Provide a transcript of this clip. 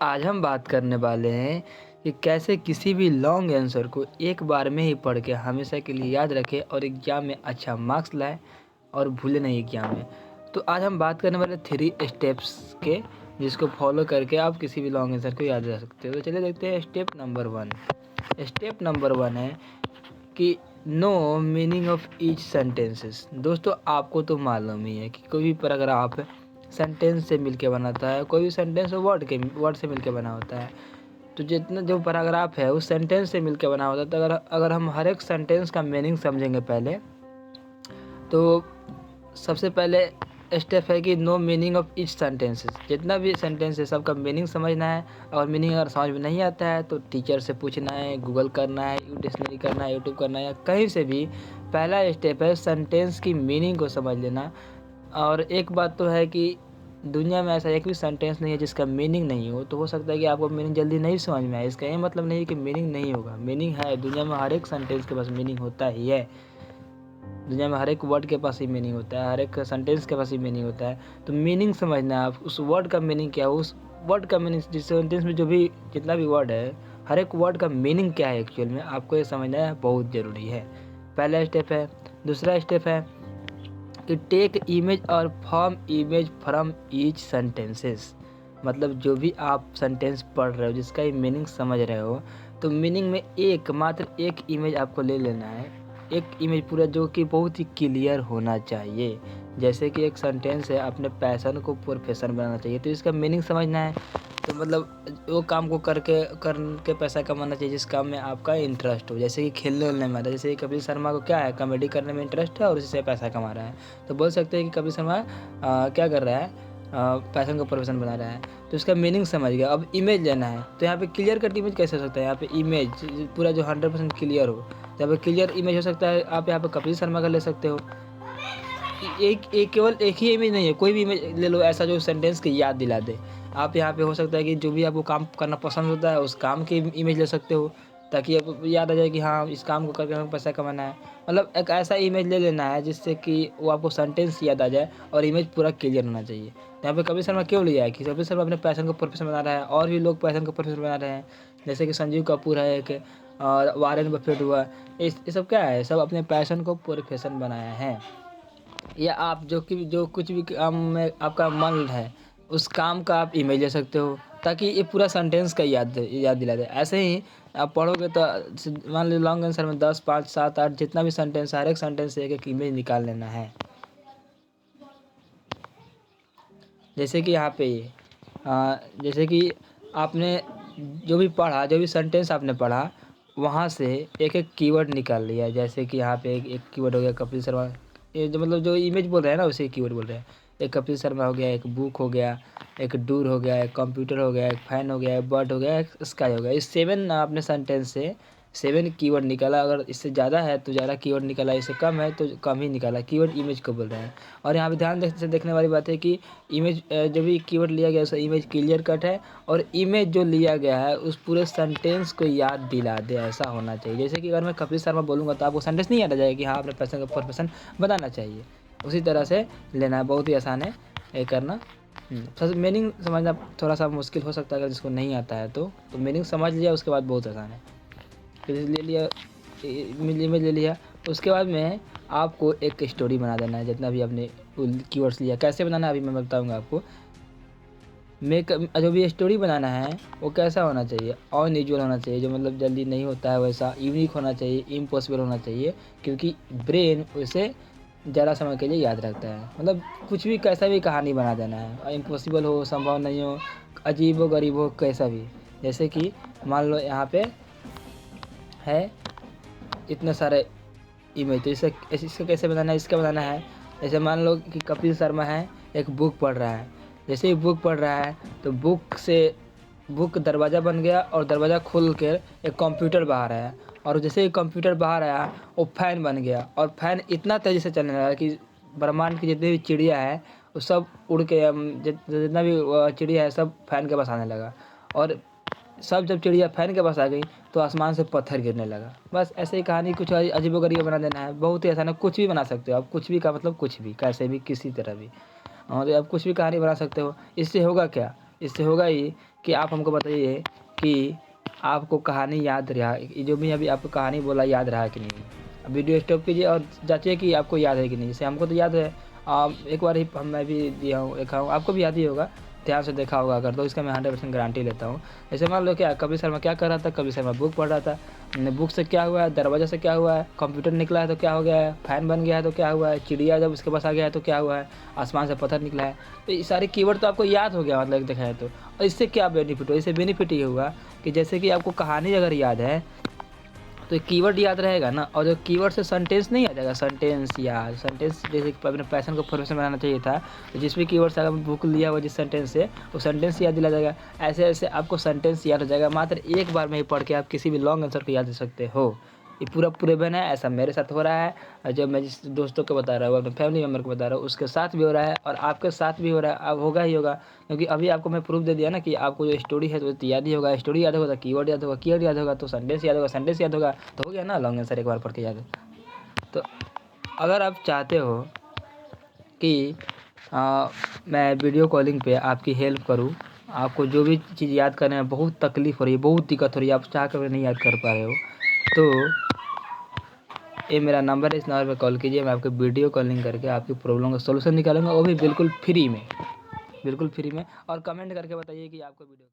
आज हम बात करने वाले हैं कि कैसे किसी भी लॉन्ग आंसर को एक बार में ही पढ़ के हमेशा के लिए याद रखें और एग्ज़ाम में अच्छा मार्क्स लाएं और भूले नहीं एग्ज़ाम में। तो आज हम बात करने वाले 3 स्टेप्स के, जिसको फॉलो करके आप किसी भी लॉन्ग आंसर को याद रख सकते हो। तो चलिए देखते हैं स्टेप नंबर 1। स्टेप नंबर 1 है कि know meaning of each sentences. दोस्तों, आपको तो मालूम ही है कि कोई भी पैराग्राफ सेंटेंस से मिलके बनाता है, कोई भी सेंटेंस वर्ड से मिलके बना होता है। तो जितना जो पैराग्राफ है उस सेंटेंस से मिलके बना होता है। तो अगर हम हर एक सेंटेंस का मीनिंग समझेंगे पहले, तो सबसे पहले स्टेप है कि know meaning of each sentences. जितना भी सेंटेंस है सबका मीनिंग समझना है, और मीनिंग अगर समझ में नहीं आता है तो टीचर से पूछना है, गूगल करना है, डिक्शनरी करना है, यूट्यूब करना है, या कहीं से भी। पहला स्टेप है सेंटेंस की मीनिंग को समझ लेना। और एक बात तो है कि दुनिया में ऐसा एक भी सेंटेंस नहीं है जिसका मीनिंग नहीं हो। तो हो सकता है कि आपको मीनिंग जल्दी नहीं समझ में आए, इसका ये मतलब नहीं है कि मीनिंग नहीं होगा। मीनिंग है, दुनिया में हर एक सेंटेंस के पास मीनिंग होता ही है। दुनिया में हर एक वर्ड के पास ही मीनिंग होता है, हर एक सेंटेंस के पास ही मीनिंग होता है। तो मीनिंग समझना है, आप उस वर्ड का मीनिंग क्या है, उस वर्ड का मीनिंग, जिस सेंटेंस में जो भी जितना भी वर्ड है, हर एक वर्ड का मीनिंग क्या है एक्चुअल में, आपको ये समझना है, बहुत ज़रूरी है। पहला स्टेप है। दूसरा स्टेप है कि टेक इमेज और form image from each sentences. मतलब जो भी आप सेंटेंस पढ़ रहे हो, जिसका ये मीनिंग समझ रहे हो, तो मीनिंग में मात्र एक इमेज आपको ले लेना है। एक इमेज पूरा, जो कि बहुत ही क्लियर होना चाहिए। जैसे कि एक सेंटेंस है, अपने पैशन को प्रोफेशन बनाना चाहिए, तो इसका मीनिंग समझना है। तो मतलब वो काम को करके पैसा कमाना चाहिए जिस काम में आपका इंटरेस्ट हो। जैसे कि खेलने वेलने में आता है, जैसे कि कपिल शर्मा को क्या है, कॉमेडी करने में इंटरेस्ट है और उसी से पैसा कमा रहा है। तो बोल सकते हैं कि कपिल शर्मा क्या कर रहा है, पैशन को प्रोफेशन बना रहा है। तो इसका मीनिंग समझ गया। अब इमेज लेना है, तो यहाँ पे क्लियर कट इमेज कैसे हो सकता है, यहाँ पे इमेज पूरा जो 100% क्लियर हो, तो यहाँ पे क्लियर इमेज हो सकता है। आप यहाँ पे कपिल शर्मा का ले सकते हो। केवल एक ही इमेज नहीं है, कोई भी इमेज ले लो ऐसा जो सेंटेंस की याद दिला दे। आप यहाँ पे हो सकता है कि जो भी आपको काम करना पसंद होता है उस काम की इमेज ले सकते हो, ताकि आपको याद आ जाए कि हाँ, इस काम को करके हमें पैसा कमाना है। मतलब एक ऐसा इमेज ले लेना है जिससे कि वो आपको सेंटेंस याद आ जाए और इमेज पूरा क्लियर होना चाहिए। यहाँ पे कपिल शर्मा क्यों लिया है कि कपिल शर्मा अपने पैशन को प्रोफेशन बना रहा है, और भी लोग पैशन को प्रोफेशन बना रहे हैं। जैसे कि संजीव कपूर है एक, और वारेन बफेट हुआ। ये सब क्या है, सब अपने पैशन को प्रोफेशन बनाया है। या आप जो कुछ भी काम में आपका मन है, उस काम का आप इमेज ले सकते हो, ताकि ये पूरा सेंटेंस का याद दिला दे। ऐसे ही आप पढ़ोगे तो मान लीजिए लॉन्ग आंसर में 10, 5, 7, 8 जितना भी सेंटेंस है, हर एक सेंटेंस से एक एक इमेज निकाल लेना है। जैसे कि यहाँ पे ये जैसे कि आपने जो भी पढ़ा, जो भी सेंटेंस आपने पढ़ा, वहाँ से एक एक कीवर्ड निकाल लिया। जैसे कि यहाँ पे एक कीवर्ड हो गया कपिल शर्मा, ये जो मतलब जो इमेज बोल रहे हैं ना, उसे कीवर्ड बोल रहे हैं। एक कपिल शर्मा हो गया, एक बुक हो गया, एक डूर हो गया, एक कंप्यूटर हो गया, एक फैन हो गया, एक बर्ड हो गया, एक स्काई हो गया। इस 7 आपने सेंटेंस से 7 कीवर्ड निकाला। अगर इससे ज़्यादा है तो ज़्यादा कीवर्ड निकाला, इससे कम है तो कम ही निकाला। कीवर्ड इमेज को बोल रहे हैं। और यहाँ पे ध्यान से देखने वाली बात है कि इमेज जो भी कीवर्ड लिया गया है, उसका इमेज क्लियर कट है, और इमेज जो लिया गया है उस पूरे सेंटेंस को याद दिला दे, ऐसा होना चाहिए। जैसे कि अगर मैं कपिल शर्मा बोलूँगा तो आपको सेंटेंस नहीं याद आ जाएगा कि हाँ, अपने पैशन का प्रोफेशन बनाना चाहिए। उसी तरह से लेना है, बहुत ही आसान है ये करना। सबसे मीनिंग समझना थोड़ा सा मुश्किल हो सकता है अगर जिसको नहीं आता है तो मीनिंग समझ लिया, उसके बाद बहुत आसान है। फिर ले लिया, इमेज ले लिया, उसके बाद में आपको एक स्टोरी बना देना है। जितना भी आपने कीवर्ड्स लिया, कैसे बनाना है अभी मैं बताऊंगा आपको। जो भी स्टोरी बनाना है वो कैसा होना चाहिए, अनयूजुअल होना चाहिए, जो मतलब जल्दी नहीं होता है वैसा, यूनिक होना चाहिए, इम्पॉसिबल होना चाहिए, क्योंकि ब्रेन उसे ज़्यादा समय के लिए याद रखता है। मतलब कुछ भी कैसा भी कहानी बना देना है, इम्पॉसिबल हो, संभव नहीं हो, अजीब हो, गरीब हो, कैसा भी। जैसे कि मान लो यहाँ पे है इतने सारे इमेज, तो इसका कैसे बनाना है, इसका बनाना है। जैसे मान लो कि कपिल शर्मा है, एक बुक पढ़ रहा है। जैसे ही बुक पढ़ रहा है तो बुक दरवाज़ा बन गया, और दरवाज़ा खुल कर एक कंप्यूटर बाहर आया, और जैसे ही कंप्यूटर बाहर आया वो फैन बन गया, और फैन इतना तेज़ी से चलने लगा कि ब्रह्मांड की जितनी भी चिड़िया है वो सब उड़ के, जितना भी चिड़िया है सब फैन के पास आने लगा। और सब जब चिड़िया फैन के पास आ गई तो आसमान से पत्थर गिरने लगा। बस ऐसे ही कहानी कुछ अजीबोगरीब बना देना है, बहुत ही आसान है। कुछ भी बना सकते हो आप, कुछ भी का मतलब कुछ भी, कैसे भी, किसी तरह भी, और आप कुछ भी कहानी बना सकते हो। इससे होगा क्या, इससे होगा ये कि आप हमको बताइए कि आपको कहानी याद रहा, ये जो भी अभी आपको कहानी बोला याद रहा कि नहीं। वीडियो स्टॉप कीजिए और जांचिए कि आपको याद है कि नहीं। जैसे हमको तो याद है, एक बार ही मैं भी दिया हूँ, देखा हूँ, आपको भी याद ही होगा, ध्यान से देखा होगा अगर, तो इसका मैं 100% गारंटी लेता हूँ। जैसे मान लो क्या कपिल शर्मा क्या कर रहा था, कपिल शर्मा बुक पढ़ रहा था, बुक से क्या हुआ है, दरवाजा से क्या हुआ है, कंप्यूटर निकला है तो क्या हो गया है, फैन बन गया है तो क्या हुआ है, चिड़िया जब उसके पास आ गया है तो क्या हुआ है, आसमान से पत्थर निकला है। तो ये सारे कीवर्ड तो आपको याद हो गया, मतलब देखा है तो। और इससे क्या बेनिफिट हो, इससे बेनिफिट ये हुआ कि जैसे कि आपको कहानी अगर याद है तो कीवर्ड याद रहेगा ना, और जो कीवर्ड से सेंटेंस नहीं आ जाएगा, सेंटेंस या सेंटेंस जैसे कि अपने पैशन को फॉर्मेशन बनाना चाहिए था, तो जिस भी कीवर्ड से अगर बुक लिया हुआ जिस सेंटेंस से, वो सेंटेंस याद दिला जाएगा। ऐसे ऐसे आपको सेंटेंस याद हो जाएगा, मात्र एक बार में ही पढ़ के आप किसी भी लॉन्ग आंसर को याद कर सकते हो। ये पूरा प्रूवन है, ऐसा मेरे साथ हो रहा है, और जब मैं जिस दोस्तों को बता रहा हूँ, अपने फैमिली मेम्बर को बता रहा हूँ, उसके साथ भी हो रहा है और आपके साथ भी हो रहा है, अब होगा ही होगा। क्योंकि अभी आपको मैं प्रूफ दे दिया ना कि आपको जो स्टोरी है तो याद ही होगा, स्टोरी याद होगा तो कीवर्ड याद होगा, कीवर्ड याद होगा तो सेंटेंस याद होगा, सेंटेंस याद होगा तो हो गया ना लॉन्ग आंसर एक बार पढ़ के याद। तो अगर आप चाहते हो कि मैं वीडियो कॉलिंग पे आपकी हेल्प करूँ, आपको जो भी चीज़ याद करने में बहुत तकलीफ़ हो रही है, बहुत दिक्कत हो रही है, आप चाह कर भी नहीं याद कर पा रहे हो, तो ये मेरा नंबर है, इस नंबर पे कॉल कीजिए। मैं आपको वीडियो कॉलिंग करके आपकी प्रॉब्लम का सॉल्यूशन निकालूंगा, वो भी बिल्कुल फ्री में, बिल्कुल फ्री में। और कमेंट करके बताइए कि आपको वीडियो